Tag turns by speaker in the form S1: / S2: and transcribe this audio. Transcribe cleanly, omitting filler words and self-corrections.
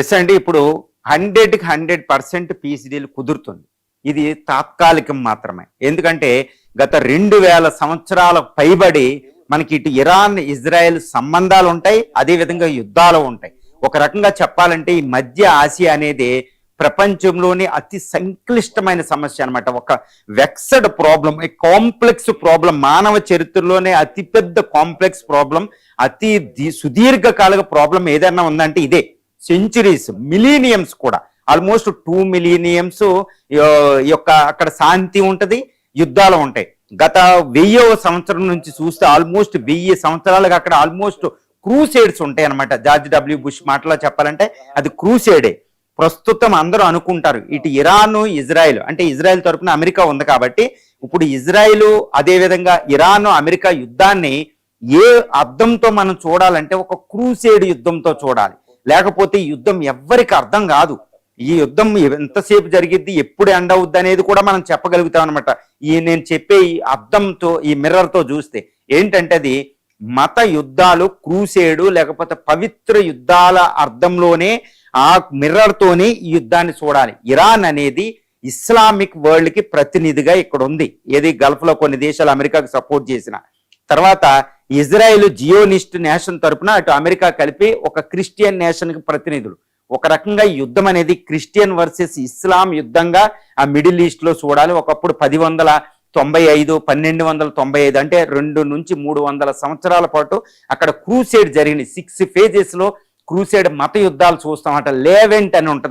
S1: Yes అండి. ఇప్పుడు 100% piece deal కుదురుతుంది. ఇది తాత్కాలికం మాత్రమే. ఎందుకంటే గత 2000 సంవత్సరాల పైబడి మనకి ఇటు ఇరాన్, ఇజ్రాయెల్ సంబంధాలు ఉంటాయి. అదేవిధంగా యుద్ధాలు ఉంటాయి. ఒక రకంగా చెప్పాలంటే ఈ మధ్య ఆసియా అనేది ప్రపంచంలోని అతి సంక్లిష్టమైన సమస్య అనమాట. ఒక వెక్సడ్ ప్రాబ్లం, కాంప్లెక్స్ ప్రాబ్లం, మానవ చరిత్రలోనే అతిపెద్ద కాంప్లెక్స్ ప్రాబ్లం, సుదీర్ఘకాలిక ప్రాబ్లం ఏదైనా ఉందంటే ఇదే. సెంచురీస్, మిలీనియమ్స్ కూడా, ఆల్మోస్ట్ 2 మిలీనియమ్స్ యొక్క అక్కడ శాంతి ఉంటది, యుద్ధాలు ఉంటాయి. గత 1000వ సంవత్సరం నుంచి చూస్తే ఆల్మోస్ట్ 1000 సంవత్సరాలుగా అక్కడ ఆల్మోస్ట్ క్రూసేడ్స్ ఉంటాయి అనమాట. జార్జ్ డబ్ల్యూ బుష్ మాటలో చెప్పాలంటే అది క్రూసేడే. ప్రస్తుతం అందరూ అనుకుంటారు ఇటు ఇరాన్, ఇజ్రాయెల్, అంటే ఇజ్రాయెల్ తరపున అమెరికా ఉంది కాబట్టి ఇప్పుడు ఇజ్రాయెల్ అదేవిధంగా ఇరాన్, అమెరికా యుద్ధాన్ని ఏ అర్థంతో మనం చూడాలంటే ఒక క్రూసేడ్ యుద్ధంతో చూడాలి. లేకపోతే ఈ యుద్ధం ఎవ్వరికి అర్థం కాదు. ఈ యుద్ధం ఎంతసేపు జరిగిద్ది, ఎప్పుడు ఎండ్ అవుద్ది అనేది కూడా మనం చెప్పగలుగుతాం అనమాట. నేను చెప్పే ఈ అర్థంతో, ఈ మిర్రర్తో చూస్తే ఏంటంటే అది మత యుద్ధాలు, క్రూసేడు లేకపోతే పవిత్ర యుద్ధాల అర్థంలోనే ఆ మిర్రర్తోనే ఈ యుద్ధాన్ని చూడాలి. ఇరాన్ అనేది ఇస్లామిక్ వరల్డ్ కి ప్రతినిధిగా ఇక్కడ ఉంది. ఏది గల్ఫ్ లో కొన్ని దేశాలు అమెరికాకి సపోర్ట్ చేసిన తర్వాత ఇజ్రాయెల్ జియోనిస్ట్ నేషన్ తరపున అటు అమెరికా కలిపి ఒక క్రిస్టియన్ నేషన్ కి ప్రతినిధులు. ఒక రకంగా ఈ యుద్ధం అనేది క్రిస్టియన్ వర్సెస్ ఇస్లాం యుద్ధంగా ఆ మిడిల్ ఈస్ట్ లో చూడాలి. ఒకప్పుడు 1095, 1295 అంటే 2 నుంచి 300 సంవత్సరాల పాటు అక్కడ క్రూసేడ్ జరిగింది. 6 phases లో క్రూసేడ్ మత యుద్ధాలు చూస్తాం. అట లేవెంట్ అని ఉంటుంది.